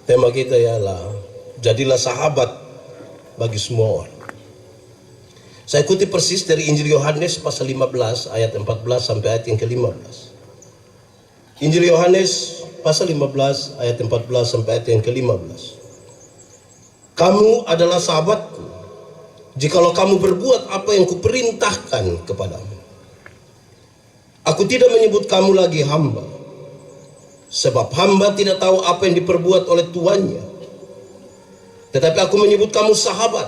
Tema kita ialah jadilah sahabat bagi semua orang. Saya kutip persis dari Injil Yohanes pasal 15 ayat 14 sampai ayat yang ke-15. Injil Yohanes pasal 15 ayat 14 sampai ayat yang ke-15. Kamu adalah sahabatku jikalau kamu berbuat apa yang kuperintahkan kepadamu. Aku tidak menyebut kamu lagi hamba, sebab hamba tidak tahu apa yang diperbuat oleh tuannya. Tetapi aku menyebut kamu sahabat,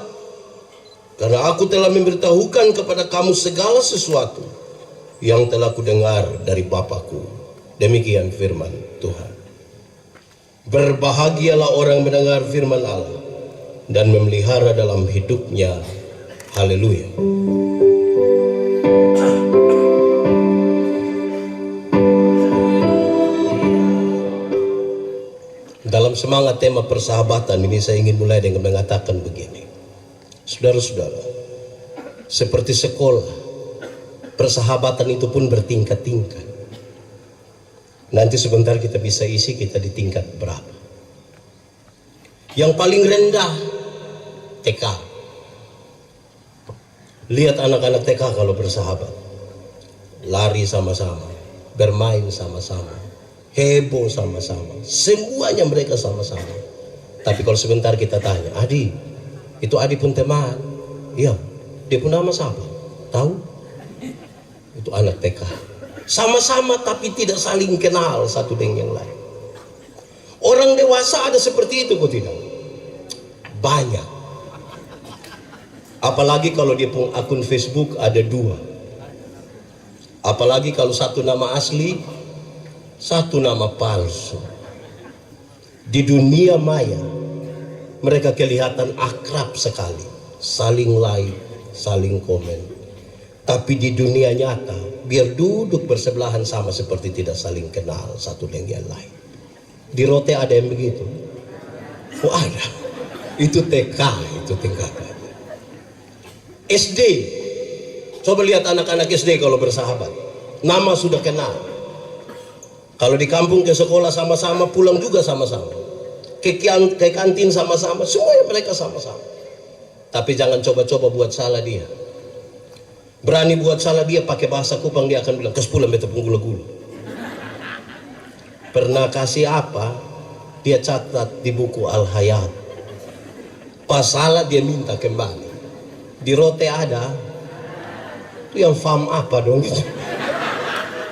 karena aku telah memberitahukan kepada kamu segala sesuatu yang telah kudengar dari Bapa-Ku. Demikian firman Tuhan. Berbahagialah orang mendengar firman Allah dan memelihara dalam hidupnya. Haleluya. Dalam semangat tema persahabatan ini, saya ingin mulai dengan mengatakan begini. Saudara-saudara, seperti sekolah, persahabatan itu pun bertingkat-tingkat. Nanti sebentar kita bisa isi kita di tingkat berapa. Yang paling rendah TK. Lihat anak-anak TK kalau bersahabat, lari sama-sama, bermain sama-sama, heboh sama-sama, semuanya mereka sama-sama. Tapi kalau sebentar kita tanya, Adi, itu Adi pun teman? Iya. Dia pun nama siapa? Tahu? Itu anak TK. Sama-sama tapi tidak saling kenal satu dengan yang lain. Orang dewasa ada seperti itu, kok tidak? Banyak. Apalagi kalau dia punya akun Facebook ada 2. Apalagi kalau satu nama asli, satu nama palsu. Di dunia maya mereka kelihatan akrab sekali, saling like, saling komen. Tapi di dunia nyata, biar duduk bersebelahan sama seperti tidak saling kenal satu dengan yang lain. Di Rote ada yang begitu? Oh ada. Itu TK, itu tingkatan. SD, coba lihat anak-anak SD kalau bersahabat, nama sudah kenal. Kalau di kampung ke sekolah sama-sama, pulang juga sama-sama, ke kantin sama-sama, semuanya mereka sama-sama. Tapi jangan coba-coba buat salah dia. Berani buat salah dia pakai bahasa Kupang, dia akan bilang kespulang beta penggula-gula. Pernah kasih apa, dia catat di buku Al-Hayat. Pas salah dia minta kembali. Di Rote ada, itu yang fam apa dong itu?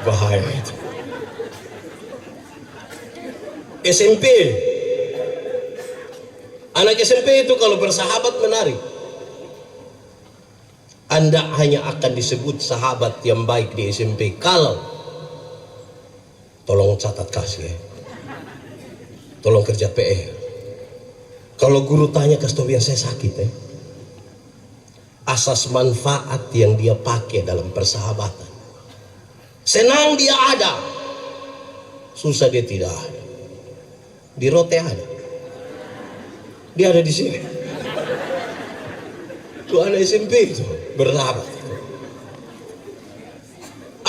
Bahaya itu. SMP, anak SMP itu kalau bersahabat menarik. Anda hanya akan disebut sahabat yang baik di SMP kalau, tolong catat kasih ya, tolong kerja PR. Kalau guru tanya, kasih tahu yang saya sakit ya. Asas manfaat yang dia pakai dalam persahabatan. Senang dia ada, susah dia tidak ada. Di Rote ada, dia ada di sini. Itu anak SMP itu bersahabat.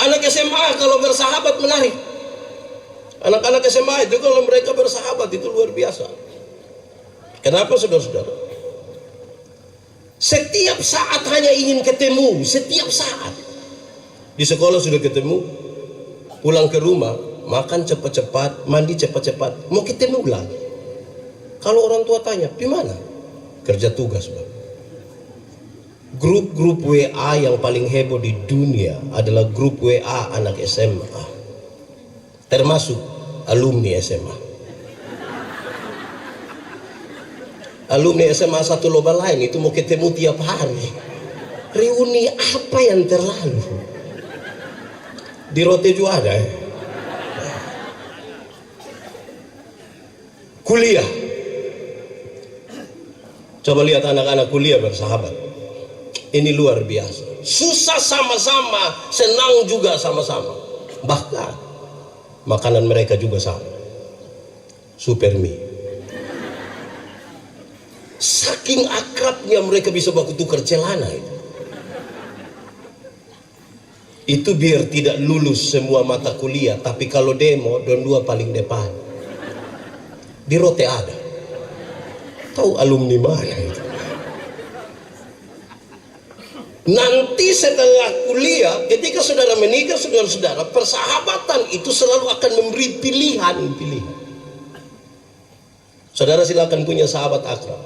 Anak SMA kalau bersahabat menarik. Anak-anak SMA itu kalau mereka bersahabat itu luar biasa. Kenapa saudara-saudara? Setiap saat hanya ingin ketemu, setiap saat. Di sekolah sudah ketemu, pulang ke rumah, makan cepat-cepat, mandi cepat-cepat, mau ketemu lagi. Kalau orang tua tanya, di mana? Kerja tugas, Bang. Grup-grup WA yang paling heboh di dunia adalah grup WA anak SMA, termasuk alumni SMA. Alumni SMA satu loba lain itu mau ketemu tiap hari. Reuni apa yang terlalu? Di Rote juga ada ya. Kuliah, coba lihat anak-anak kuliah bersahabat. Ini luar biasa. Susah sama-sama, senang juga sama-sama. Bahkan makanan mereka juga sama. Super mie. Saking akrabnya mereka bisa baku tukar celana itu. Itu biar tidak lulus semua mata kuliah, tapi kalau demo don dua paling depan. Di Rote ada. Tahu alumni mana itu? Nanti setelah kuliah, ketika saudara menikah, saudara-saudara, persahabatan itu selalu akan memberi pilihan-pilihan. Saudara silakan punya sahabat akrab,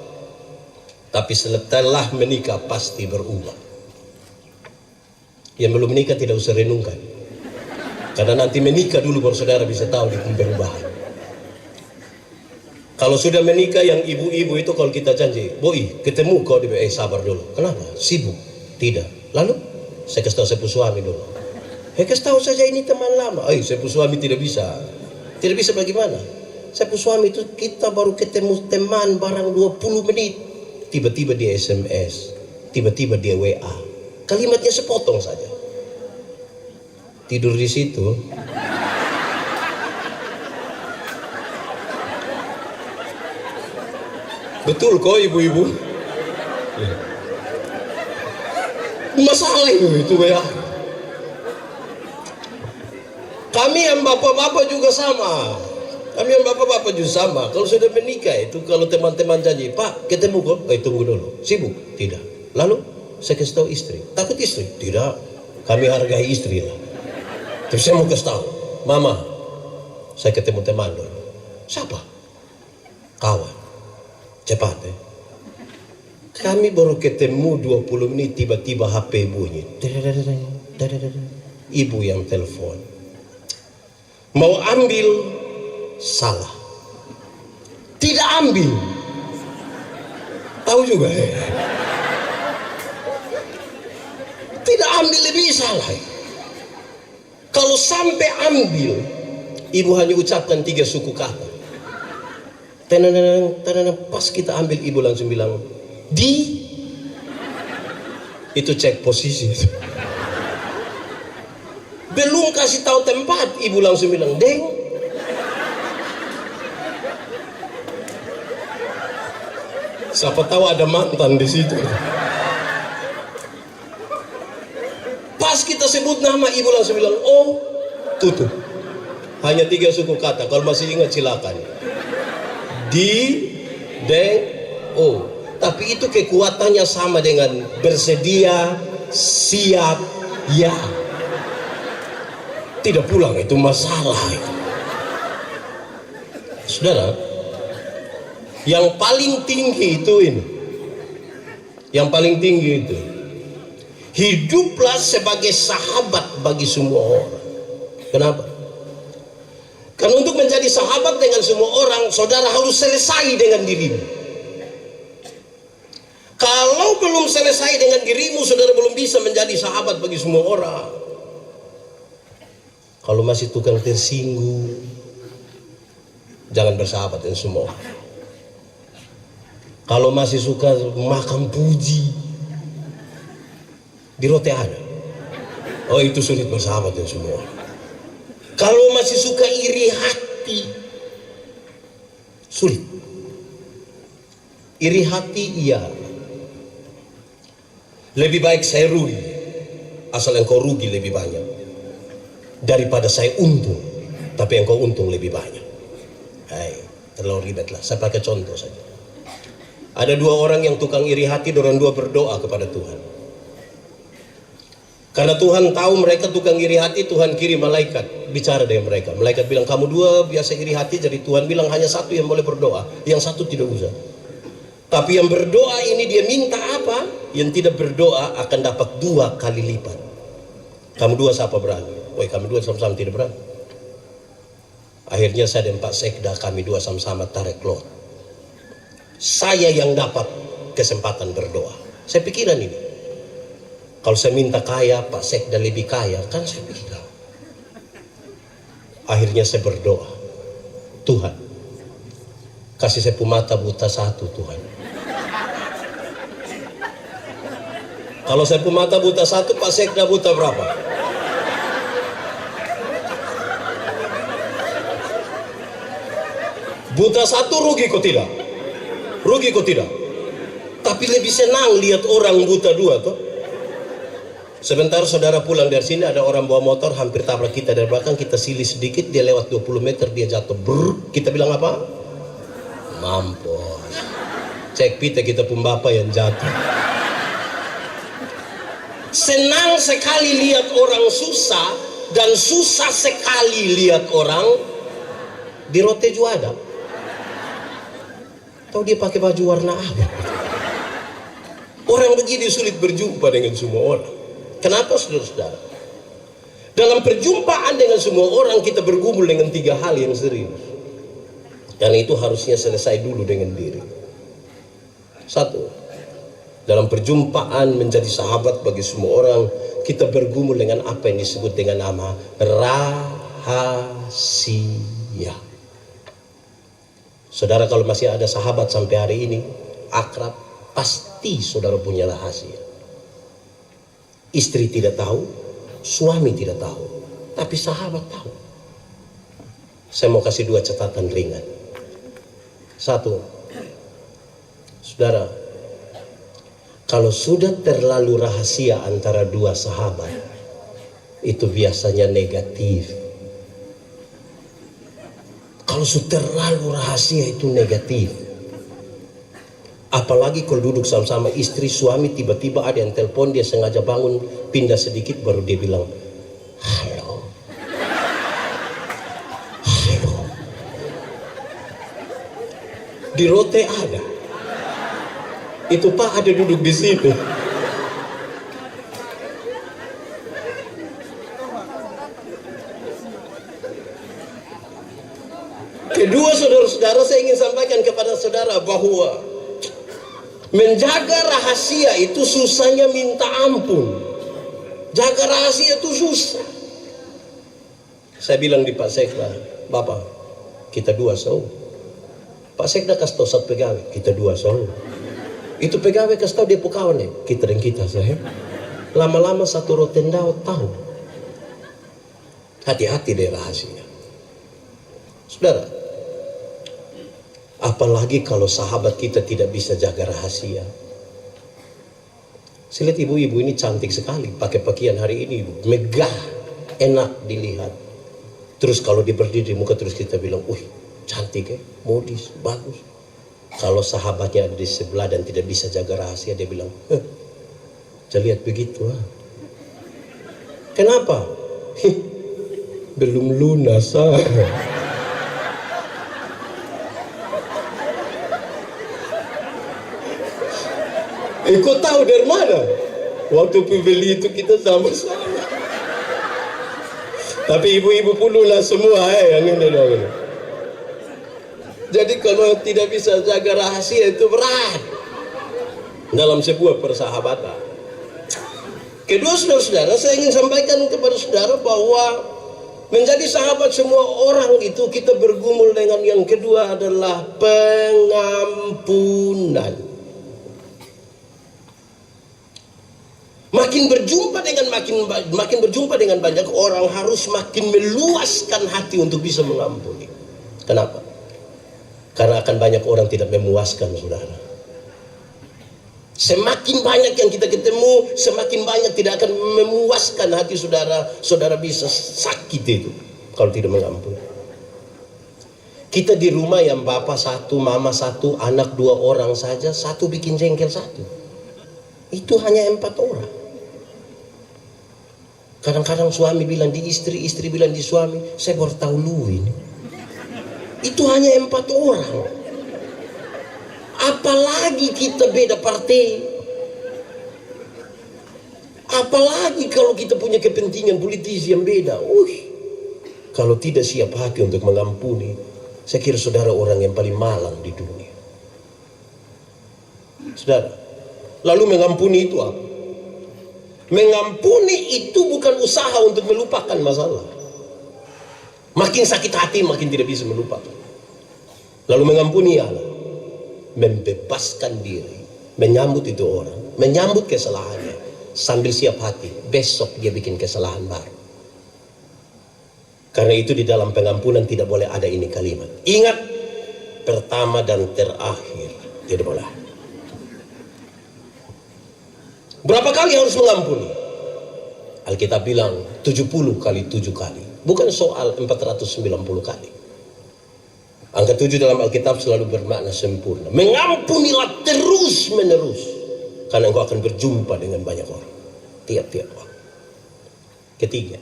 tapi setelah menikah pasti berubah. Yang belum menikah tidak usah renungkan, karena nanti menikah dulu baru saudara bisa tahu itu perubahan. Kalau sudah menikah yang ibu-ibu itu, kalau kita janji, "Boy, ketemu kau di sabar dulu." Kenapa? Sibuk? Tidak. Lalu saya kasih tahu sepupu suami dulu. Kasih tahu saja ini teman lama. Sepupu suami tidak bisa. Tidak bisa bagaimana? Sepupu suami itu kita baru ketemu teman barang 20 menit. Tiba-tiba dia SMS, tiba-tiba dia WA. Kalimatnya sepotong saja. Tidur di situ. Betul kok ibu-ibu? Ya. Masalah itu ya. Kami yang bapak-bapak juga sama. Kalau sudah menikah itu, kalau teman-teman janji, "Pak, ketemu kok." Tunggu dulu. Sibuk? Tidak. Lalu saya kasih tahu istri. Takut istri? Tidak. Kami hargai istri lah. Terus saya mau kasih tahu, "Mama, saya ketemu teman dulu." "Siapa?" "Kawan." "Cepat ya." Kami baru ketemu 20 menit, tiba-tiba HP bunyi. Ibu yang telepon. Mau ambil, salah. Tidak ambil. Tahu juga ya. Tidak ambil lebih salah. Kalau sampai ambil, ibu hanya ucapkan 3 suku kata. Pas kita ambil, ibu langsung bilang, itu cek posisi. Belum kasih tahu tempat, ibu langsung bilang, "Deng." Siapa tahu ada mantan di situ. Pas kita sebut nama, ibu langsung bilang, "Oh, tutup." Hanya 3 suku kata. Kalau masih ingat silakan. Deng, oh. Tapi itu kekuatannya sama dengan bersedia, siap, ya. Tidak pulang itu masalah itu. Saudara, yang paling tinggi itu ini. Yang paling tinggi itu. Hiduplah sebagai sahabat bagi semua orang. Kenapa? Karena untuk menjadi sahabat dengan semua orang, saudara harus selesai dengan dirimu. Kalau belum selesai dengan dirimu, saudara belum bisa menjadi sahabat bagi semua orang. Kalau masih tukang tersinggung, jangan bersahabat dengan semua orang. Kalau masih suka makan puji, di roti ada. Itu sulit bersahabat dengan semua orang. Kalau masih suka iri hati, sulit. Iri hati iya. Lebih baik saya rugi, asal engkau rugi lebih banyak, daripada saya untung, tapi engkau untung lebih banyak. Terlalu ribet lah. Saya pakai contoh saja. Ada 2 orang yang tukang iri hati, dorang 2 berdoa kepada Tuhan. Karena Tuhan tahu mereka tukang iri hati, Tuhan kirim malaikat bicara dengan mereka. Malaikat bilang, "Kamu 2 biasa iri hati." Jadi Tuhan bilang hanya 1 yang boleh berdoa, yang 1 tidak usah. Tapi yang berdoa ini dia minta apa? Yang tidak berdoa akan dapat 2 kali lipat. Kamu 2 siapa berani? Kami 2 sama-sama tidak berani. Akhirnya saya dan Pak Sekda, kami 2 sama-sama tarik lot. Saya yang dapat kesempatan berdoa. Saya pikiran ini. Kalau saya minta kaya, Pak Sekda lebih kaya, kan saya pikir. Akhirnya saya berdoa, "Tuhan, kasih saya mata buta 1 Tuhan." Kalau saya mata buta 1, Pak Sekda buta berapa? Buta 1 rugi kok tidak? Rugi kok tidak? Tapi lebih senang lihat orang buta 2 toh. Sebentar saudara pulang dari sini, ada orang bawa motor hampir tabrak kita dari belakang, kita silih sedikit, dia lewat 20 meter, dia jatuh. Kita bilang apa? Mampus. Cek pita kita pun bapak yang jatuh. Senang sekali lihat orang susah dan susah sekali lihat orang di rote juada. Tahu dia pakai baju warna apa? Orang begini sulit berjumpa dengan semua orang. Kenapa saudara-saudara? Dalam perjumpaan dengan semua orang kita bergumul dengan 3 hal yang serius. Dan itu harusnya selesai dulu dengan diri. 1. Dalam perjumpaan menjadi sahabat bagi semua orang, kita bergumul dengan apa yang disebut dengan nama rahasia. Saudara, kalau masih ada sahabat sampai hari ini akrab, pasti saudara punya rahasia. Istri tidak tahu, suami tidak tahu, tapi sahabat tahu. Saya mau kasih 2 catatan ringan. 1, saudara, kalau sudah terlalu rahasia antara 2 sahabat, itu biasanya negatif. Kalau sudah terlalu rahasia itu negatif. Apalagi kalau duduk sama-sama istri suami, tiba-tiba ada yang telepon, dia sengaja bangun pindah sedikit baru dia bilang halo. Halo. Di rote ada. Itu Pak ada duduk di sini. Kedua, saudara-saudara, saya ingin sampaikan kepada saudara bahwa menjaga rahasia itu susahnya minta ampun. Jaga rahasia itu susah. Saya bilang di Pak Sekda, Bapak, kita 2 so. Pak Sekda kasih tahu 1 pegawai, kita 2 so. Itu pegawai kasih tahu dia kawan ya, kita dan kita saya. Lama-lama satu rotendau tahu. Hati-hati deh rahasia. Saudara, apalagi kalau sahabat kita tidak bisa jaga rahasia. Saya lihat ibu-ibu ini cantik sekali, pakai pakaian hari ini megah, enak dilihat. Terus kalau dia berdiri di muka terus kita bilang, wih cantik ya, modis, bagus. Kalau sahabatnya ada di sebelah dan tidak bisa jaga rahasia, dia bilang, jangan lihat begitu. Kenapa? Belum lunas. Kau tahu dari mana? Waktu beli itu kita sama-sama. Tapi ibu-ibu pun lunas semua yang ini. Jadi kalau tidak bisa jaga rahasia itu berat dalam sebuah persahabatan. Kedua, saudara-saudara, saya ingin sampaikan kepada saudara bahwa menjadi sahabat semua orang itu kita bergumul dengan yang kedua adalah pengampunan. Makin berjumpa dengan banyak orang harus makin meluaskan hati untuk bisa mengampuni. Kenapa? Karena akan banyak orang tidak memuaskan saudara. Semakin banyak yang kita ketemu, semakin banyak tidak akan memuaskan hati saudara. Saudara bisa sakit itu kalau tidak mengampuni. Kita di rumah yang bapak 1, mama 1, anak 2 orang saja, 1 bikin jengkel 1. Itu hanya 4 orang. Kadang-kadang suami bilang di istri, istri bilang di suami, saya baru tahu lu ini. Itu hanya 4 orang. Apalagi kita beda partai. Apalagi kalau kita punya kepentingan politis yang beda. Kalau tidak siap hati untuk mengampuni, saya kira saudara orang yang paling malang di dunia. Saudara, lalu mengampuni itu apa? Mengampuni itu bukan usaha untuk melupakan masalah. Makin sakit hati makin tidak bisa melupakan. Lalu mengampuni Allah, membebaskan diri, menyambut itu orang, menyambut kesalahannya sambil siap hati besok dia bikin kesalahan baru. Karena itu di dalam pengampunan tidak boleh ada ini kalimat. Ingat, pertama dan terakhir tidak boleh. Berapa kali harus mengampuni? Alkitab bilang 70 kali 7 kali. Bukan soal 490 kali. Angka 7 dalam Alkitab selalu bermakna sempurna. Mengampunilah terus menerus, karena engkau akan berjumpa dengan banyak orang tiap-tiap waktu. Ketiga,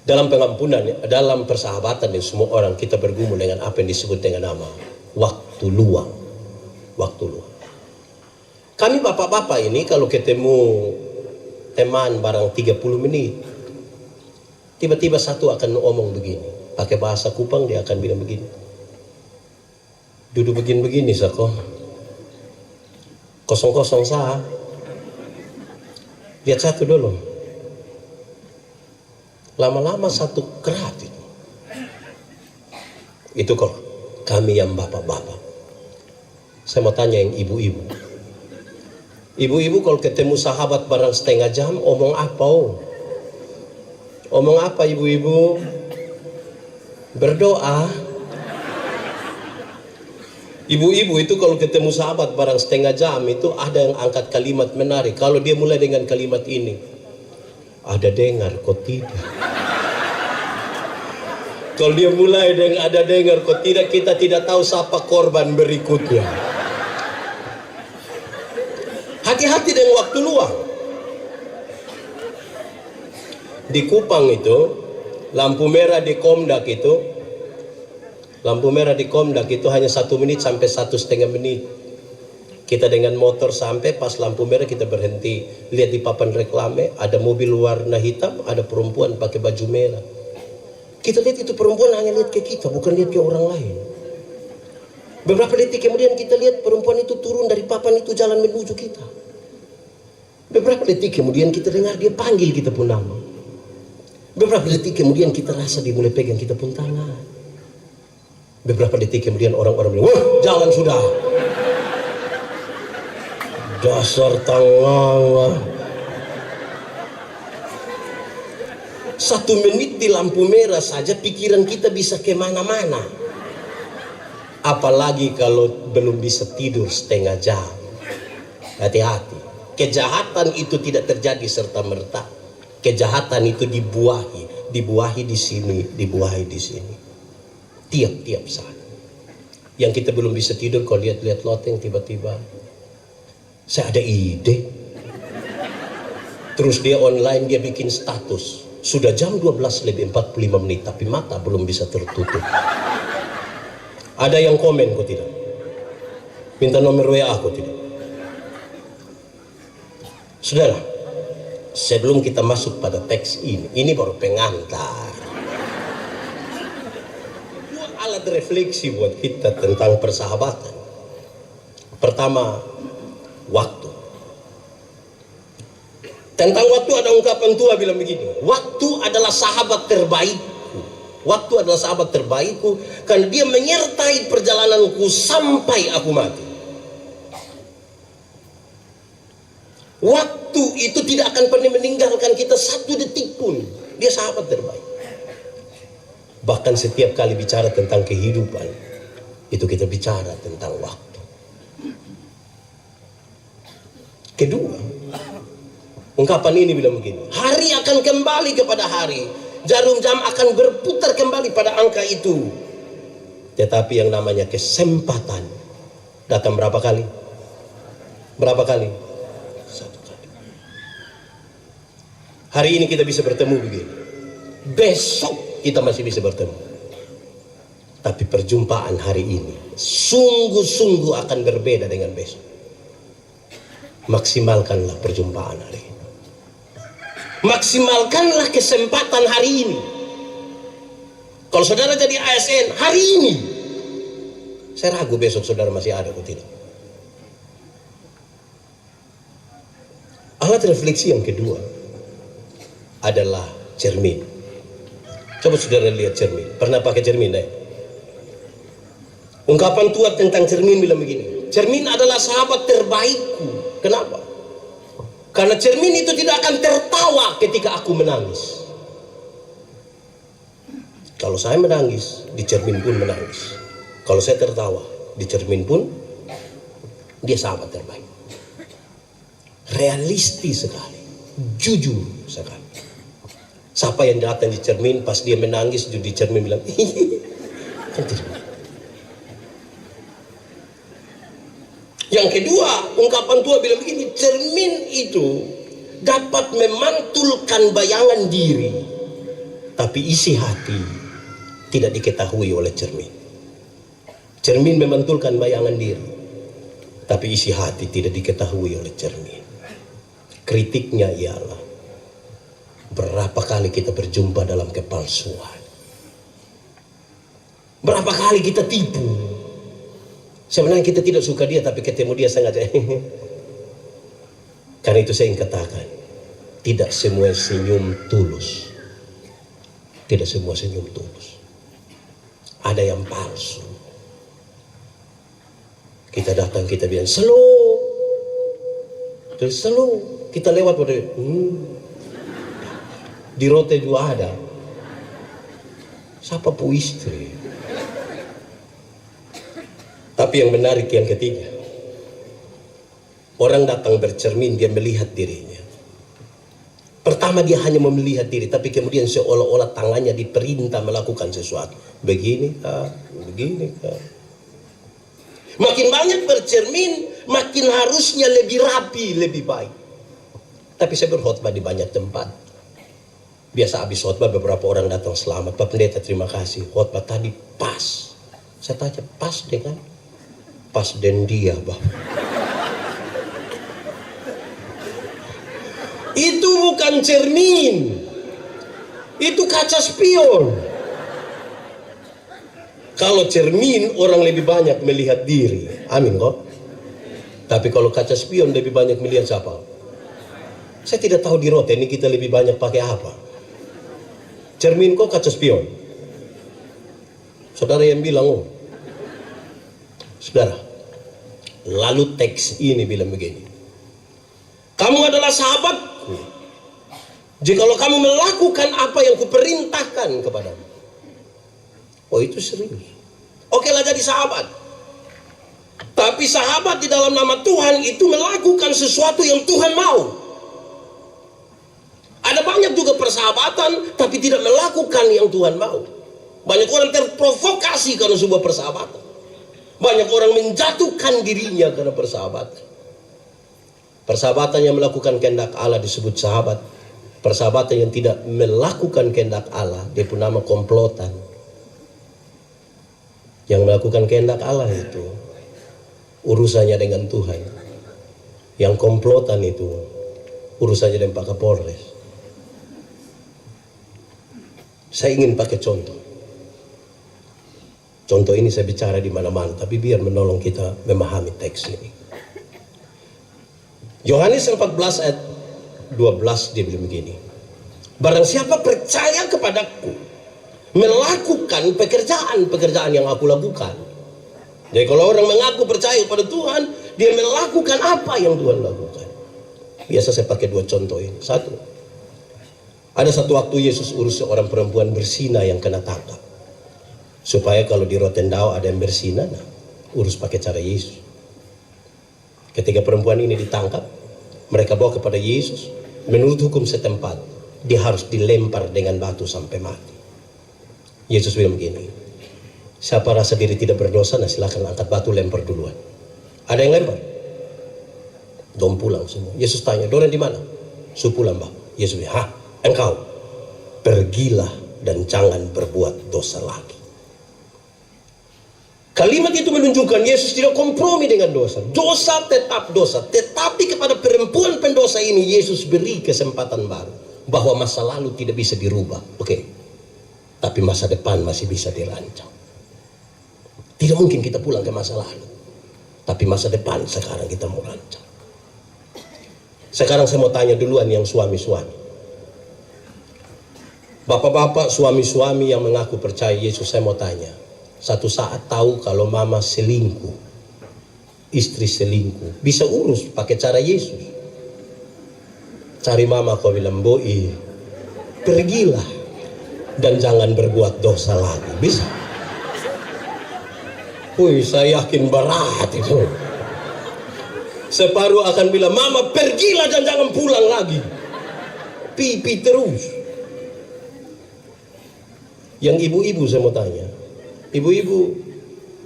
dalam pengampunan, dalam persahabatan dengan semua orang, kita bergumul dengan apa yang disebut dengan nama waktu luang. Waktu luang. Kami bapak-bapak ini kalau ketemu teman barang 30 menit, tiba-tiba satu akan ngomong begini. Pakai bahasa Kupang dia akan bilang begini. Duduk begini-begini sako. Kosong-kosong sah. Lihat satu dulu. Lama-lama satu kerat itu. Itu kok kami yang bapak-bapak. Saya mau tanya yang ibu-ibu. Ibu-ibu kalau ketemu sahabat barang setengah jam, omong apa? Omong apa ibu-ibu? Berdoa. Ibu-ibu itu kalau ketemu sahabat barang setengah jam itu ada yang angkat kalimat menarik. Kalau dia mulai dengan kalimat ini, ada dengar kok tidak. Kalau dia mulai dengan ada dengar kok tidak, kita tidak tahu siapa korban berikutnya. Hati-hati dengan waktu luang. Di Kupang itu, lampu merah di Komdak itu hanya 1 menit sampai 1,5 menit. Kita dengan motor sampai pas lampu merah kita berhenti. Lihat di papan reklame ada mobil warna hitam, ada perempuan pakai baju merah. Kita lihat itu perempuan hanya lihat ke kita, bukan lihat ke orang lain. Beberapa detik kemudian kita lihat perempuan itu turun dari papan itu jalan menuju kita. Beberapa detik kemudian kita dengar dia panggil kita pun nama. Beberapa detik kemudian kita rasa dia mulai pegang kita pun tangan. Beberapa detik kemudian orang-orang bilang, wah jangan sudah. Dasar tangan. 1 menit di lampu merah saja pikiran kita bisa kemana-mana. Apalagi kalau belum bisa tidur setengah jam. Hati-hati. Kejahatan itu tidak terjadi serta-merta. Kejahatan itu dibuahi di sini, dibuahi di sini. Tiap-tiap saat. Yang kita belum bisa tidur kalau lihat-lihat loteng tiba-tiba. Saya ada ide. Terus dia online, dia bikin status. Sudah jam 12:45 tapi mata belum bisa tertutup. Ada yang komen kok tidak? Minta nomor WA aku tidak? Saudara, sebelum kita masuk pada teks ini baru pengantar. Dua alat refleksi buat kita tentang persahabatan. Pertama, waktu. Tentang waktu ada ungkapan tua bilang begini, waktu adalah sahabat terbaikku. Waktu adalah sahabat terbaikku karena dia menyertai perjalananku sampai aku mati. Waktu itu tidak akan pernah meninggalkan kita 1 detik pun. Dia sahabat terbaik. Bahkan setiap kali bicara tentang kehidupan, itu kita bicara tentang waktu. Kedua, ungkapan ini bilang begini, hari akan kembali kepada hari, jarum jam akan berputar kembali pada angka itu. Tetapi yang namanya kesempatan datang berapa kali? Berapa kali? 1 kali. Hari ini kita bisa bertemu begini, besok kita masih bisa bertemu. Tapi perjumpaan hari ini sungguh-sungguh akan berbeda dengan besok. Maksimalkanlah perjumpaan hari ini. Maksimalkanlah kesempatan hari ini. Kalau saudara jadi ASN hari ini, saya ragu besok saudara masih ada atau tidak. Alat refleksi yang kedua adalah cermin. Coba saudara lihat cermin. Pernah pakai cermin deh? Ungkapan tua tentang cermin bilang begini, cermin adalah sahabat terbaikku. Kenapa? Karena cermin itu tidak akan tertawa ketika aku menangis. Kalau saya menangis, di cermin pun menangis. Kalau saya tertawa, di cermin pun dia sahabat terbaik. Realistis sekali, jujur sekali. Siapa yang datang di cermin pas dia menangis di cermin bilang, Kan tidak. Yang kedua, ungkapan Tua bilang begini, cermin itu dapat memantulkan bayangan diri, tapi isi hati tidak diketahui oleh cermin. Cermin memantulkan bayangan diri, tapi isi hati tidak diketahui oleh cermin. Kritiknya ialah, berapa kali kita berjumpa dalam kepalsuan, berapa kali kita tipu. Sebenarnya kita tidak suka dia, tapi ketemu dia sengaja. Karena itu saya ingin katakan, tidak semua senyum tulus. Tidak semua senyum tulus. Ada yang palsu. Kita datang, kita bilang slow, terus slow, kita lewat pada di rote juga ada. Siapa pu istri? Tapi yang menarik yang ketiga, orang datang bercermin, dia melihat dirinya. Pertama dia hanya melihat diri, tapi kemudian seolah-olah tangannya diperintah melakukan sesuatu. Begini kah? Begini kah? Makin banyak bercermin, makin harusnya lebih rapi, lebih baik. Tapi saya berkhotbah di banyak tempat. Biasa habis khotbah beberapa orang datang, selamat Pak Pendeta, terima kasih. Khotbah tadi pas. Saya tanya, pas deh kan? Pas dan dia, Bang. Itu bukan cermin. Itu kaca spion. Kalau cermin, orang lebih banyak melihat diri. Amin kok. Tapi kalau kaca spion lebih banyak melihat siapa? Saya tidak tahu di rote ini kita lebih banyak pakai apa. Cermin kok kaca spion. Saudara yang bilang, oh. Saudara, lalu teks ini bilang begini, kamu adalah sahabatku jikalau kamu melakukan apa yang kuperintahkan kepadamu. Oh, itu serius. Oke lah jadi sahabat. Tapi sahabat di dalam nama Tuhan itu melakukan sesuatu yang Tuhan mau. Ada banyak juga persahabatan tapi tidak melakukan yang Tuhan mau. Banyak orang terprovokasi karena sebuah persahabatan. Banyak orang menjatuhkan dirinya karena persahabatan. Persahabatan yang melakukan kehendak Allah disebut sahabat. Persahabatan yang tidak melakukan kehendak Allah, dia pun nama komplotan. Yang melakukan kehendak Allah itu urusannya dengan Tuhan. Yang komplotan itu urusannya dengan Pak Kapolres. Saya ingin pakai contoh. Contoh ini saya bicara di mana-mana, tapi biar menolong kita memahami teks ini. Yohanes 14 ayat 12 dia bilang begini, barang siapa percaya kepadaku, melakukan pekerjaan-pekerjaan yang aku lakukan. Jadi kalau orang mengaku percaya kepada Tuhan, dia melakukan apa yang Tuhan lakukan. Biasa saya pakai dua contoh ini. Satu, ada satu waktu Yesus urus seorang perempuan berzina yang kena tangkap. Supaya kalau di Rotendao ada yang berzina, nah, urus pakai cara Yesus. Ketika perempuan ini ditangkap, mereka bawa kepada Yesus. Menurut hukum setempat, dia harus dilempar dengan batu sampai mati. Yesus bilang begini, siapa rasa diri tidak berdosa, nah silakan angkat batu lempar duluan. Ada yang lempar? Dom pulang semua. Yesus tanya, dorang di mana? Su pulang, Mbak. Yesus bilang, hah, engkau pergilah dan jangan berbuat dosa lagi. Kalimat itu menunjukkan Yesus tidak kompromi dengan dosa. Dosa tetap dosa. Tetapi kepada perempuan pendosa ini Yesus beri kesempatan baru. Bahwa masa lalu tidak bisa dirubah. Oke. Tapi masa depan masih bisa dirancang. Tidak mungkin kita pulang ke masa lalu. Tapi masa depan sekarang kita mau rancang. Sekarang saya mau tanya duluan yang suami-suami. Bapak-bapak, suami-suami yang mengaku percaya Yesus, saya mau tanya. Satu saat tahu kalau mama selingkuh, istri selingkuh, bisa urus pakai cara Yesus. Cari mama, kau bilang, boi, pergilah dan jangan berbuat dosa lagi. Bisa? Wih, saya yakin berat itu. Separuh akan bilang, mama pergilah dan jangan pulang lagi. Pipi terus. Yang ibu-ibu saya mau tanya, Ibu-ibu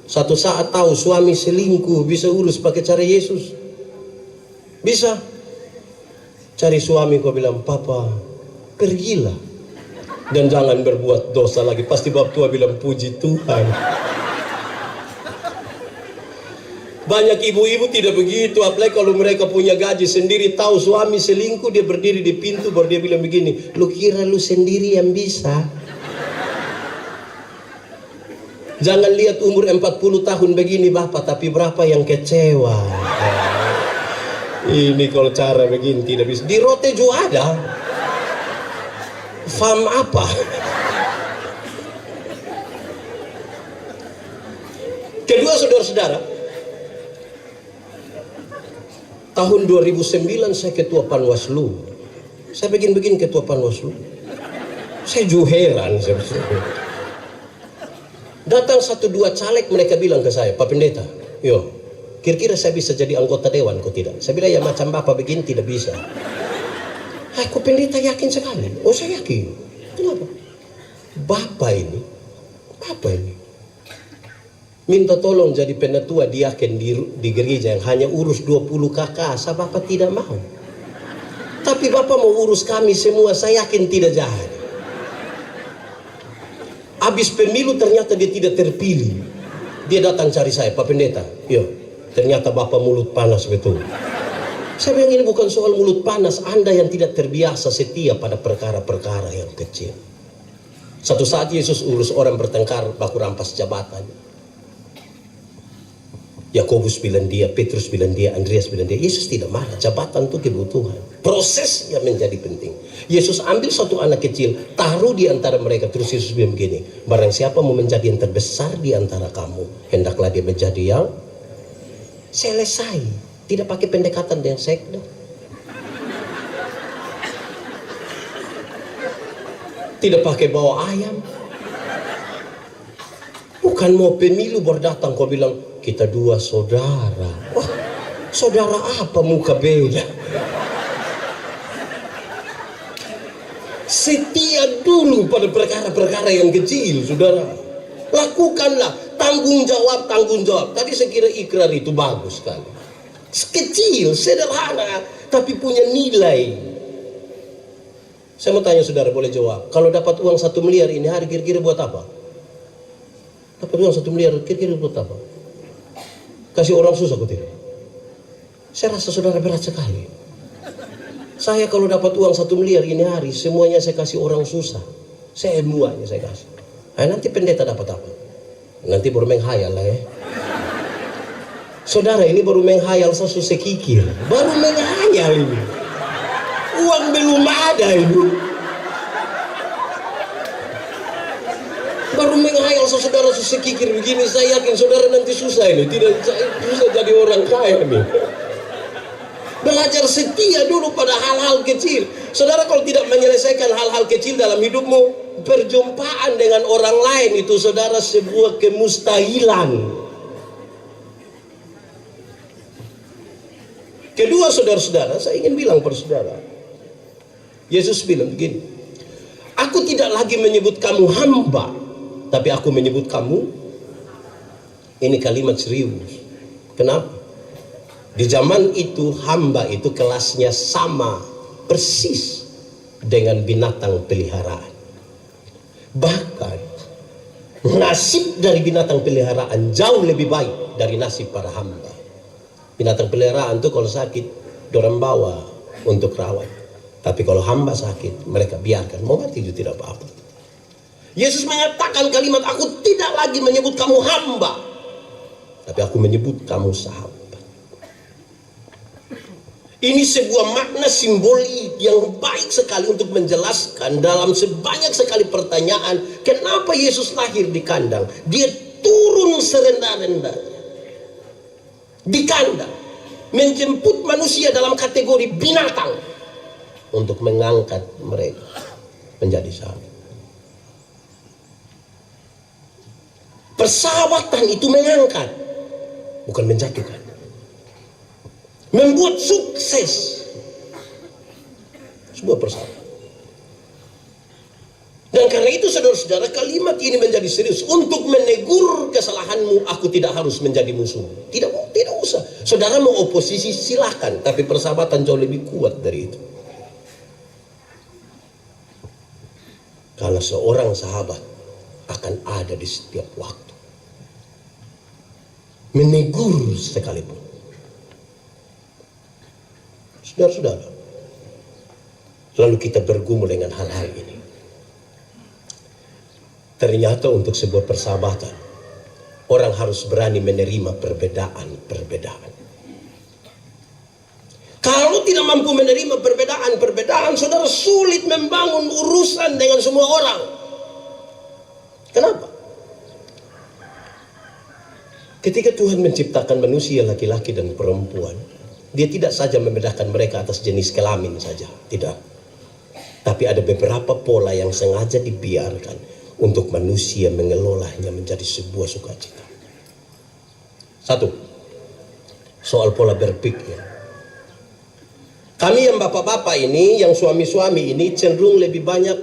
satu saat tahu suami selingkuh bisa urus pakai cara Yesus. Bisa. Cari suami kau bilang, "Papa, pergilah dan jangan berbuat dosa lagi." Pasti bab tua bilang, "Puji Tuhan." Banyak ibu-ibu tidak begitu, apalagi kalau mereka punya gaji sendiri, tahu suami selingkuh, dia berdiri di pintu baru dia bilang begini, "Lu kira lu sendiri yang bisa? Jangan lihat umur 40 tahun begini Bapak, tapi berapa yang kecewa." Ini kalau cara begini tidak bisa. Di Rote juga ada. Fam apa? Kedua, saudara-saudara, tahun 2009 saya ketua Panwaslu. Saya begini ketua Panwaslu. Saya juga heran. Datang 1-2 caleg, mereka bilang ke saya, "Pak Pendeta, yo, kira-kira saya bisa jadi anggota dewan kok tidak?" Saya bilang, "Ya macam Bapak begini tidak bisa." Kok Pendeta yakin sekali? Oh, saya yakin. Kenapa? Bapak ini minta tolong jadi penatua diaken di gereja yang hanya urus 20 kakak, Bapak tidak mau. Tapi Bapak mau urus kami semua, saya yakin tidak jahat. Habis pemilu ternyata dia tidak terpilih. Dia datang cari saya, "Pak Pendeta, yo, ternyata Bapak mulut panas betul." Saya bilang, ini bukan soal mulut panas, Anda yang tidak terbiasa setia pada perkara-perkara yang kecil. Satu saat Yesus urus orang bertengkar baku rampas jabatan. Yakobus bilang dia, Petrus bilang dia, Andreas bilang dia. Yesus tidak marah, jabatan itu kebutuhan. Proses yang menjadi penting. Yesus ambil satu anak kecil, taruh di antara mereka. Terus Yesus bilang begini, "Barang siapa mau menjadi yang terbesar di antara kamu, hendaklah dia menjadi yang selesai." Tidak pakai pendekatan dengan sekda. Tidak pakai bawa ayam. Bukan mau pemilu baru datang kau bilang, "Kita dua saudara." Wah, saudara apa muka beda? Setia dulu pada perkara-perkara yang kecil, saudara. Lakukanlah, tanggung jawab. Tadi saya kira ikrar itu bagus sekali. Kecil, sederhana, tapi punya nilai. Saya mau tanya saudara, boleh jawab. Kalau dapat uang 1 miliar ini hari, kira-kira buat apa? Dapat uang 1 miliar, kira-kira buat apa? Kasih orang susah kok tidak? Saya rasa saudara berat sekali. Saya kalau dapat uang 1 miliar ini hari, semuanya saya kasih orang susah. Semuanya saya kasih. Nanti pendeta dapat apa? Nanti baru menghayal lah ya. Saudara, ini baru menghayal, saya susah kikir. Baru menghayal ini. Uang belum ada ini. Baru menghayal, saudara susah kikir begini. Saya yakin saudara nanti susah ini. Tidak susah jadi orang kaya nih. Belajar setia dulu pada hal-hal kecil. Saudara kalau tidak menyelesaikan hal-hal kecil dalam hidupmu, perjumpaan dengan orang lain itu saudara sebuah kemustahilan. Kedua, saudara-saudara, saya ingin bilang pada saudara, Yesus bilang begini, "Aku tidak lagi menyebut kamu hamba, tapi aku menyebut kamu," ini kalimat serius. Kenapa? Di zaman itu hamba itu kelasnya sama persis dengan binatang peliharaan. Bahkan nasib dari binatang peliharaan jauh lebih baik dari nasib para hamba. Binatang peliharaan itu kalau sakit, dorang bawa untuk rawat. Tapi kalau hamba sakit, mereka biarkan. Mau mati itu tidak apa-apa. Yesus mengatakan kalimat, "Aku tidak lagi menyebut kamu hamba, tapi aku menyebut kamu sahabat." Ini sebuah makna simbolik yang baik sekali untuk menjelaskan dalam sebanyak sekali pertanyaan, kenapa Yesus lahir di kandang. Dia turun serendah-rendahnya di kandang, menjemput manusia dalam kategori binatang untuk mengangkat mereka menjadi sahabat. Persahabatan itu mengangkat, bukan menjatuhkan. Membuat sukses sebuah persahabatan. Dan karena itu saudara saudara, kalimat ini menjadi serius. Untuk menegur kesalahanmu, aku tidak harus menjadi musuh. Tidak usah. Saudara mau oposisi silakan, tapi persahabatan jauh lebih kuat dari itu. Karena seorang sahabat akan ada di setiap waktu, menegur sekalipun. Saudara-saudara, lalu kita bergumul dengan hal-hal ini. Ternyata untuk sebuah persahabatan, orang harus berani menerima perbedaan-perbedaan. Kalau tidak mampu menerima perbedaan-perbedaan, saudara, sulit membangun urusan dengan semua orang. Kenapa? Ketika Tuhan menciptakan manusia laki-laki dan perempuan, Dia tidak saja membedakan mereka atas jenis kelamin saja, tidak. Tapi ada beberapa pola yang sengaja dibiarkan untuk manusia mengelolanya menjadi sebuah sukacita. Satu, soal pola berpikir. Kami yang bapak-bapak ini, yang suami-suami ini cenderung lebih banyak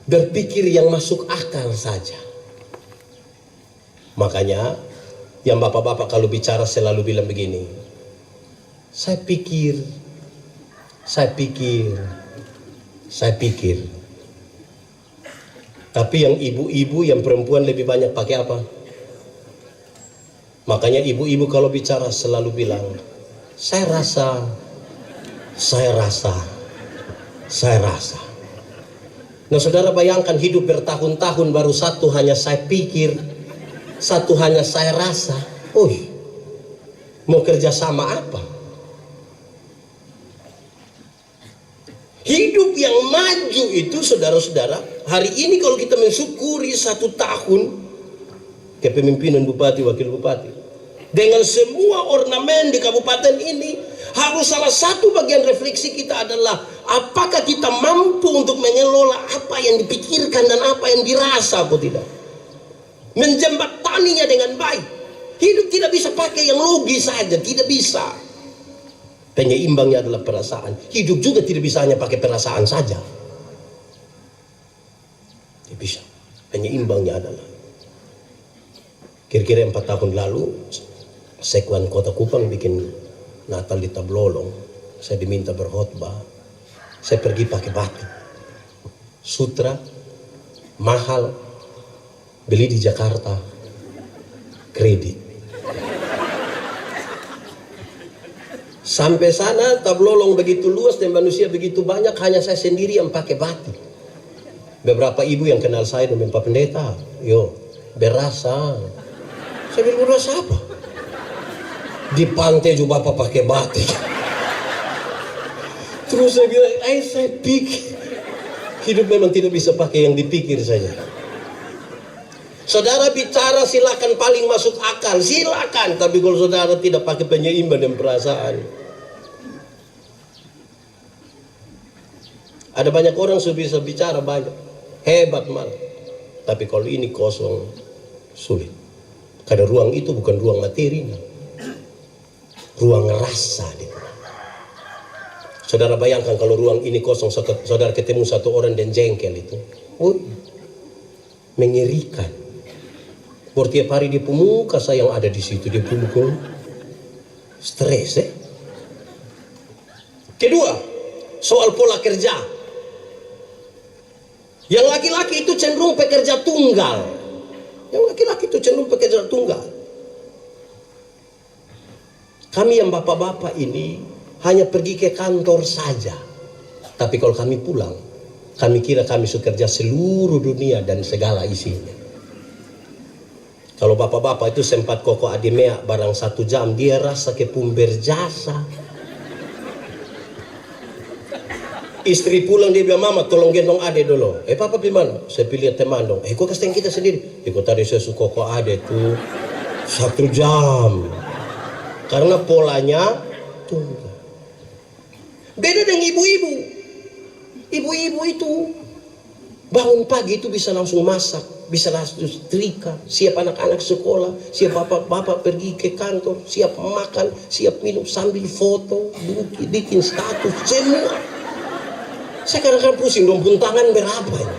berpikir yang masuk akal saja. Makanya yang bapak-bapak kalau bicara selalu bilang begini, saya pikir. Tapi yang ibu-ibu, yang perempuan lebih banyak pakai apa? Makanya ibu-ibu kalau bicara selalu bilang, saya rasa. Nah, saudara bayangkan hidup bertahun-tahun baru satu hanya saya pikir, satu hanya saya rasa. Mau kerja sama apa? Hidup yang maju itu, saudara-saudara, hari ini kalau kita mensyukuri 1 tahun kepemimpinan Bupati, Wakil Bupati, dengan semua ornamen di kabupaten ini, harus salah satu bagian refleksi kita adalah apakah kita mampu untuk mengelola apa yang dipikirkan dan apa yang dirasa atau tidak, menjembataninya dengan baik. Hidup tidak bisa pakai yang logis saja, tidak bisa. Penyeimbangnya adalah perasaan. Hidup juga tidak bisa hanya pakai perasaan saja, tidak bisa. Penyeimbangnya adalah, kira-kira 4 tahun lalu Sekwan Kota Kupang bikin Natal di Tablolong. Saya diminta berkhotbah. Saya pergi pakai batik sutra mahal, beli di Jakarta, kredit. Sampai sana Tablolong begitu luas dan manusia begitu banyak, hanya saya sendiri yang pakai batik. Beberapa ibu yang kenal saya dengan Pak Pendeta, berasa. Saya bilang, berasa apa? Di pantai juga Bapak pakai batik. Terus saya bilang, saya pikir hidup memang tidak bisa pakai yang dipikir saja. Saudara bicara silakan, paling masuk akal silakan, tapi kalau saudara tidak pakai penyeimbang dan perasaan. Ada banyak orang sudah bisa bicara banyak, hebat malah, tapi kalau ini kosong, sulit. Karena ruang itu bukan ruang materinya, ruang rasa. Saudara bayangkan kalau ruang ini kosong, saudara ketemu satu orang dan jengkel itu, mengerikan. Tiap hari dia pemuka saya yang ada di situ, dia pemukul, stres. Kedua, soal pola kerja. Yang laki-laki itu cenderung pekerja tunggal. Kami yang bapak-bapak ini hanya pergi ke kantor saja. Tapi kalau kami pulang, kami kira kami sudah kerja seluruh dunia dan segala isinya. Kalau bapak-bapak itu sempat koko adimea barang 1 jam, dia rasa kepun berjasa. Istri pulang dia bilang, mama tolong gendong ade dulu. Papa pilih mana? Saya pilih teman dong. Kok kasih kita sendiri? Kok tadi saya suka koko ade tuh 1 jam. Karena polanya tunggal. Beda dengan ibu-ibu. Ibu-ibu itu bangun pagi itu bisa langsung masak, bisa langsung setrika, siap anak-anak sekolah, siap bapak-bapak pergi ke kantor, siap makan, siap minum sambil foto, bikin status, semua. Saya kadang-kadang pusing, dong tangan berapa ini?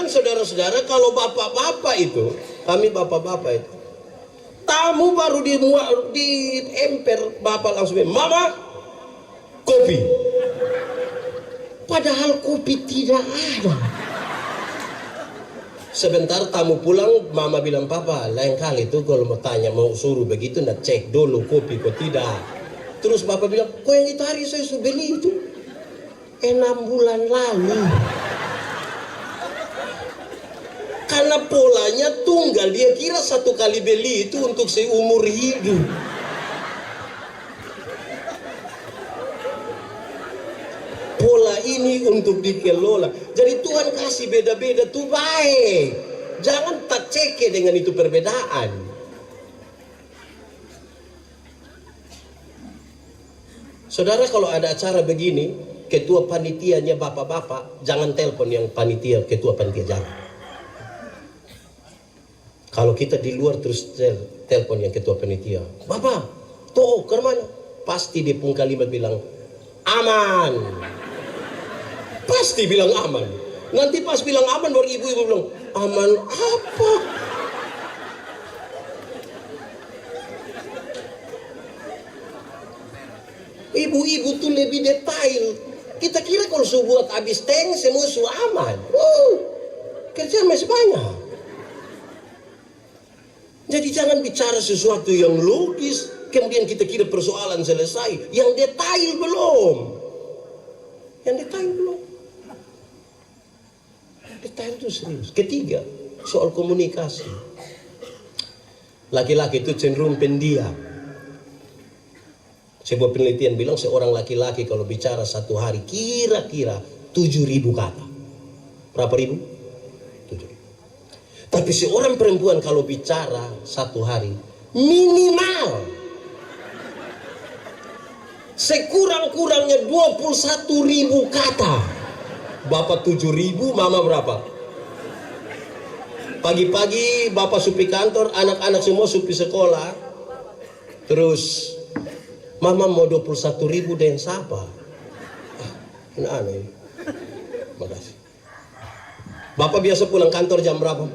Bayangkan saudara-saudara kalau bapak-bapak itu, kami bapak-bapak itu, tamu baru di emper, bapak langsung bilang, "Mama, kopi." Padahal kopi tidak ada. Sebentar tamu pulang, mama bilang, "Papa, lain kali tuh kalau mau tanya, mau suruh begitu, nak cek dulu kopi kok tidak." Terus bapak bilang, "Kok yang itu hari saya sudah beli itu 6 bulan lalu." Karena polanya tunggal, dia kira satu kali beli itu untuk seumur hidup. Pola ini untuk dikelola. Jadi Tuhan kasih beda-beda tuh baik. Jangan tak ceke dengan itu perbedaan. Saudara, kalau ada acara begini, ketua panitianya bapak-bapak, jangan telepon yang panitia, ketua panitia, jangan. Kalau kita di luar terus telepon yang ketua panitia, "Bapak, toh ke mana?" Pasti di pung kalimat bilang, "Aman." Pasti bilang aman. Nanti pas bilang aman baru ibu-ibu bilang, "Aman apa?" Ibu-ibu tuh lebih detail. Kita kira kalau buat habis tank semua aman. Kerja masih banyak. Jadi jangan bicara sesuatu yang logis, kemudian kita kira persoalan selesai. Yang detail belum. Yang detail belum. Detail itu serius. Ketiga, soal komunikasi. Laki-laki itu cenderung pendiam. Sebuah penelitian bilang seorang laki-laki kalau bicara satu hari kira-kira 7.000 kata. Berapa ribu? 7.000. Tapi seorang perempuan kalau bicara satu hari minimal sekurang-kurangnya 21.000 kata. Bapak 7.000, mama berapa? Pagi-pagi bapak supi kantor, anak-anak semua supi sekolah. Terus mama mau 21.000 dan siapa? Ini aneh. Makasih. Bapak biasa pulang kantor jam berapa?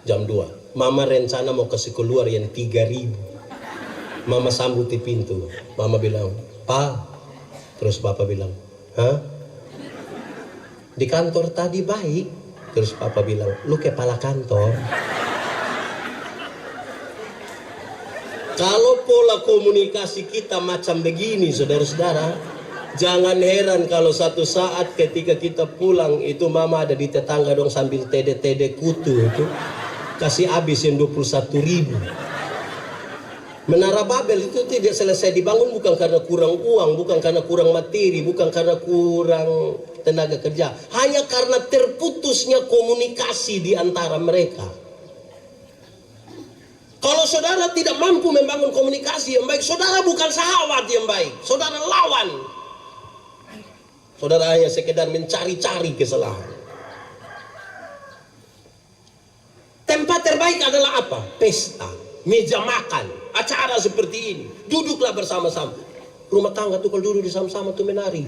Jam 2. Mama rencana mau kasih keluar yang 3.000. Mama sambut di pintu. Mama bilang, "Pak." Terus bapak bilang, "Hah? Di kantor tadi baik." Terus papa bilang, "Lu kepala kantor." Kalau pola komunikasi kita macam begini, saudara-saudara, jangan heran kalau satu saat ketika kita pulang itu mama ada di tetangga dong sambil tede-tede kutu itu kasih habis yang 21.000. Menara Babel itu tidak selesai dibangun bukan karena kurang uang, bukan karena kurang materi, bukan karena kurang tenaga kerja, hanya karena terputusnya komunikasi di antara mereka. Kalau saudara tidak mampu membangun komunikasi yang baik, saudara bukan sahabat yang baik, saudara lawan. Saudara hanya sekedar mencari-cari kesalahan. Tempat terbaik adalah apa? Pesta, meja makan, acara seperti ini. Duduklah bersama-sama. Rumah tangga tuh kalau duduk bersama-sama tuh menari.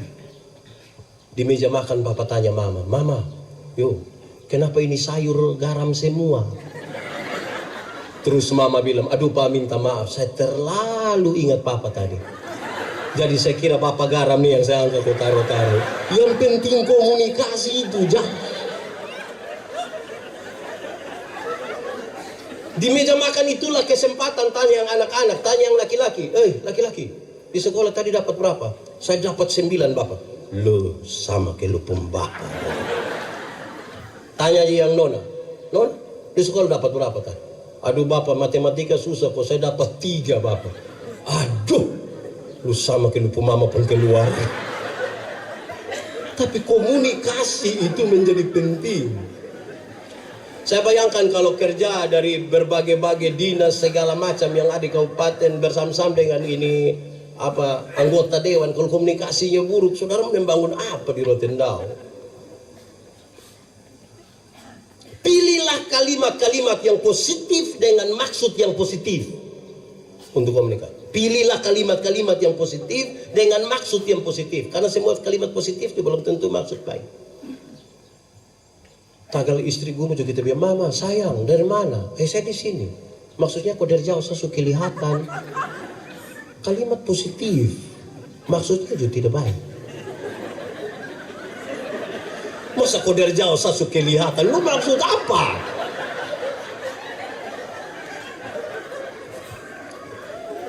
Di meja makan bapak tanya mama, "Mama, yo, kenapa ini sayur garam semua?" Terus mama bilang, "Aduh pak, minta maaf, saya terlalu ingat papa tadi. Jadi saya kira papa garam nih yang saya angkat ke taruh-taruh." Yang penting komunikasi itu, jangan. Di meja makan itulah kesempatan tanya yang anak-anak, tanya yang laki-laki. Laki-laki, di sekolah tadi dapat berapa?" "Saya dapat 9 bapak." "Loh, sama kayak lu pembakar." Tanya yang nona, "Nona, di sekolah dapat berapa tadi?" "Aduh bapak, matematika susah kok, saya dapat 3 bapak." "Aduh, lu sama kayak lu pemama pun keluar." Tapi komunikasi itu menjadi penting. Saya bayangkan kalau kerja dari berbagai-bagai dinas segala macam yang ada di kabupaten bersama-sama dengan ini anggota dewan, kalau komunikasinya buruk, saudara membangun apa di Rotendao? Pilihlah kalimat-kalimat yang positif dengan maksud yang positif untuk komunikasi. Pilihlah kalimat-kalimat yang positif dengan maksud yang positif, karena semua kalimat positif itu belum tentu maksud baik. Tagal istri gue juga kita bilang, mama sayang dari mana? Saya di sini. Maksudnya kok dari jauh saya suka kelihatan. Kalimat positif, maksudnya juga tidak baik. Masa kok dari jauh saya suka kelihatan? Lu maksud apa?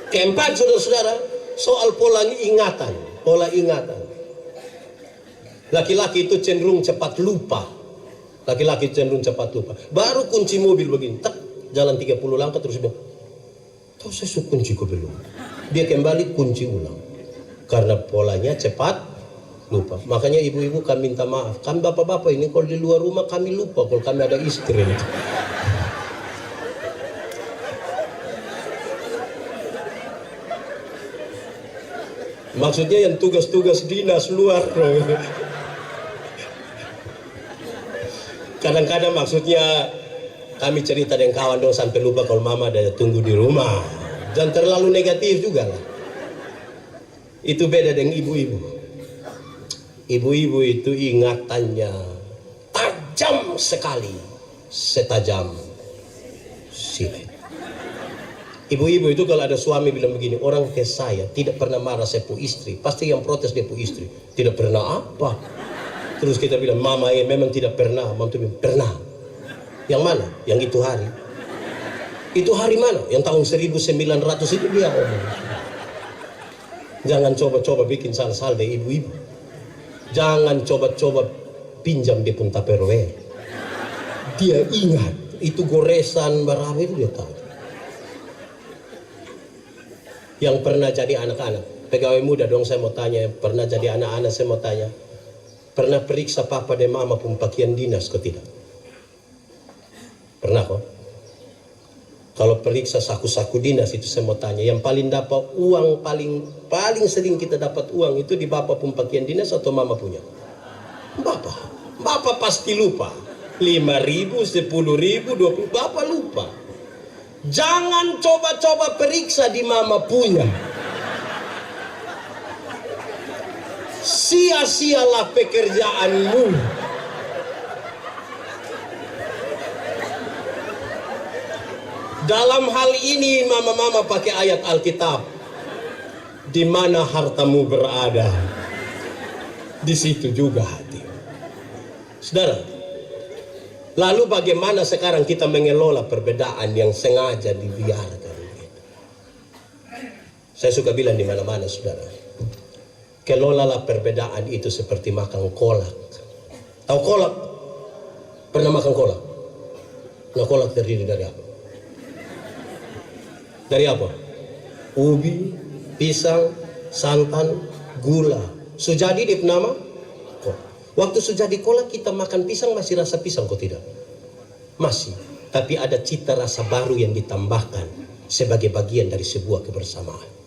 Keempat, saudara-saudara, soal pola ingatan. Pola ingatan. Laki-laki itu cenderung cepat lupa. Laki-laki cenderung cepat lupa. Baru kunci mobil begini, tak, jalan 30 langkah terus bilang, tahu saya suka kunci kok belum. Dia kembali kunci ulang. Karena polanya cepat lupa. Makanya ibu-ibu kami minta maaf. Kami bapak-bapak ini kalau di luar rumah kami lupa kalau kami ada istri. Maksudnya yang tugas-tugas dinas luar. Kadang-kadang maksudnya kami cerita dengan kawan dong sampai lupa kalau mama ada tunggu di rumah. Jangan terlalu negatif juga lah. Itu beda dengan ibu-ibu. Ibu-ibu itu ingatannya tajam sekali, setajam silet. Ibu-ibu itu kalau ada suami bilang begini, orang ke saya tidak pernah marah saya pu istri, pasti yang protes dia pu istri. Tidak pernah apa? Terus kita bilang, mama ya memang tidak pernah. Mama itu bilang, pernah. Yang mana? Yang itu hari. Itu hari mana? Yang tahun 1900 itu dia ngomong. Jangan coba-coba bikin salah-salah deh ibu-ibu. Jangan coba-coba pinjam dia pun Tupperware. Dia ingat itu goresan berapa itu dia tahu. Yang pernah jadi anak-anak, pegawai muda dong saya mau tanya, pernah jadi anak-anak saya mau tanya, pernah periksa papa dan mama pun pakaian dinas kok tidak? Pernah kok? Kalau periksa saku-saku dinas itu saya mau tanya, yang paling dapat uang paling sering kita dapat uang itu di bapak pun pakaian dinas atau mama punya? Bapak pasti lupa. 5.000, 10.000, 20, bapak lupa. Jangan coba-coba periksa di mama punya. Sia-sialah pekerjaanmu. Dalam hal ini mama-mama pakai ayat Alkitab. Di mana hartamu berada, di situ juga hati. Saudara, lalu bagaimana sekarang kita mengelola perbedaan yang sengaja dibiarkan? Saya suka bilang di mana-mana, saudara. Kelolalah perbedaan itu seperti makan kolak. Tahu kolak? Pernah makan kolak? Nah, kolak terdiri dari apa? Dari apa? Ubi, pisang, santan, gula. Sujadi dia nama? Waktu sujadi kolak kita makan pisang masih rasa pisang kok tidak? Masih. Tapi ada cita rasa baru yang ditambahkan sebagai bagian dari sebuah kebersamaan.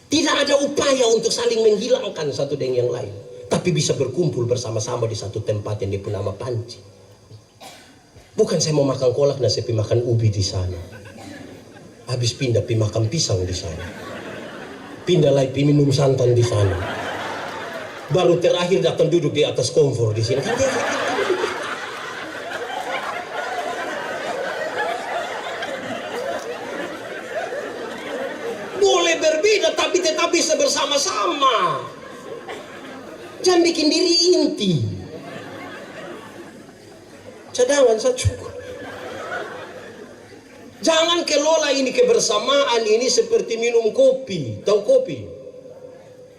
Tidak ada upaya untuk saling menghilangkan satu dengan yang lain. Tapi bisa berkumpul bersama-sama di satu tempat yang dipunama panci. Bukan saya mau makan kolak dan saya makan ubi di sana. Habis pindah pi makan pisang di sana. Pindah lagi pi minum santan di sana. Baru terakhir datang duduk di atas kompor di sini. Boleh berbeda tapi tetap bisa bersama-sama. Jangan bikin diri inti. Cadangan saya cukup. Jangan kelola ini kebersamaan ini seperti minum kopi. Tahu kopi?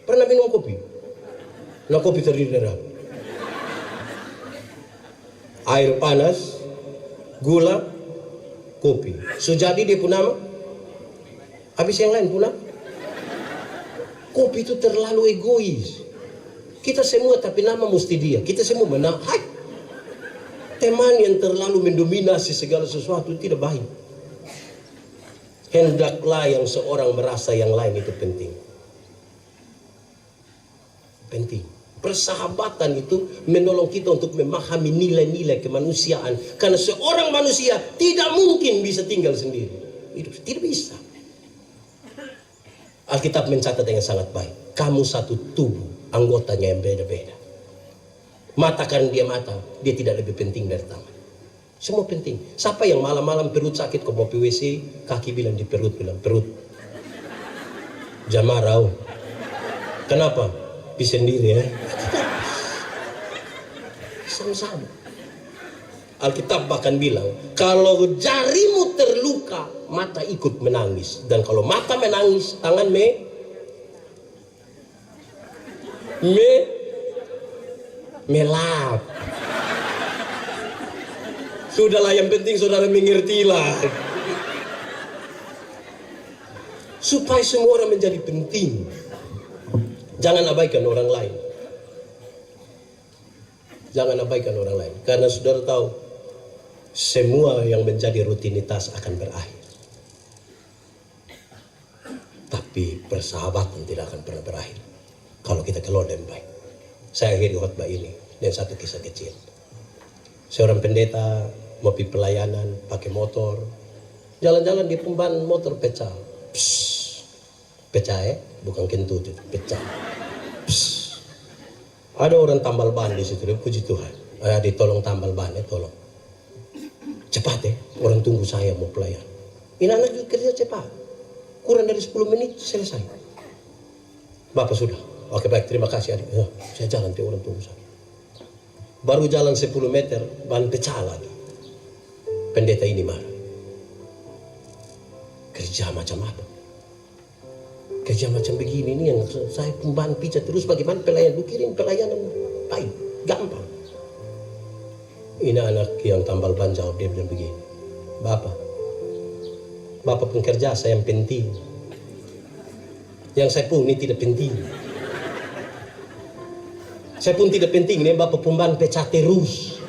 Pernah minum kopi? Nah, kopi terdiri dari apa? Air panas, gula, kopi. Sujadi dia pun nama. Habis yang lain pula. Kopi itu terlalu egois. Kita semua tapi nama mesti dia. Kita semua menang. Hai. Teman yang terlalu mendominasi segala sesuatu tidak baik. Hendaklah yang seorang merasa yang lain itu penting. Penting. Persahabatan itu menolong kita untuk memahami nilai-nilai kemanusiaan. Karena seorang manusia tidak mungkin bisa tinggal sendiri. Itu tidak bisa. Alkitab mencatat dengan sangat baik. Kamu satu tubuh, anggotanya yang beda-beda. Mata karena dia mata, dia tidak lebih penting dari tangan. Semua penting. Siapa yang malam-malam perut sakit kok mau PWC, kaki bilang di perut, bilang perut. Jamarau. Kenapa? Bisa sendiri ya. Sama-sama. Alkitab bahkan bilang, kalau jarimu terluka, mata ikut menangis. Dan kalau mata menangis, tangan melap. Sudahlah, yang penting saudara mengertilah. Supaya semua orang menjadi penting. Jangan abaikan orang lain. Jangan abaikan orang lain. Karena saudara tahu, semua yang menjadi rutinitas akan berakhir. Tapi persahabatan tidak akan pernah berakhir kalau kita kelola dengan baik. Saya akhiri khotbah ini dengan satu kisah kecil. Seorang pendeta mau pergi pelayanan pakai motor, jalan-jalan di ban motor pecah. Pecah bukan kentut, pecah. Ada orang tambal ban di situ, puji Tuhan. Ditolong tambal ban, tolong. Cepat orang tunggu saya mau pelayan. Ini anak juga kerja cepat. Kurang dari 10 menit selesai. Bapak sudah. Oke baik, terima kasih adik. Saya jalan, orang tunggu saya. Baru jalan 10 meter, ban pecah lagi. Pendeta ini marah. Kerja macam apa? Kerja macam begini nih yang saya pemban pijat terus, bagaimana pelayan? Kirim pelayanan baik, gampang. Ini anak yang tambal ban jawab, dia bilang begini, Bapak pekerja saya yang penting. Yang saya pun ini tidak penting. Saya pun tidak penting, ini Bapak pemban pecah terus.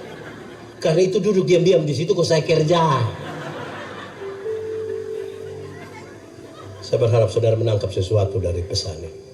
Karena itu duduk diam-diam di situ kok saya kerja. Saya berharap saudara menangkap sesuatu dari pesan ini.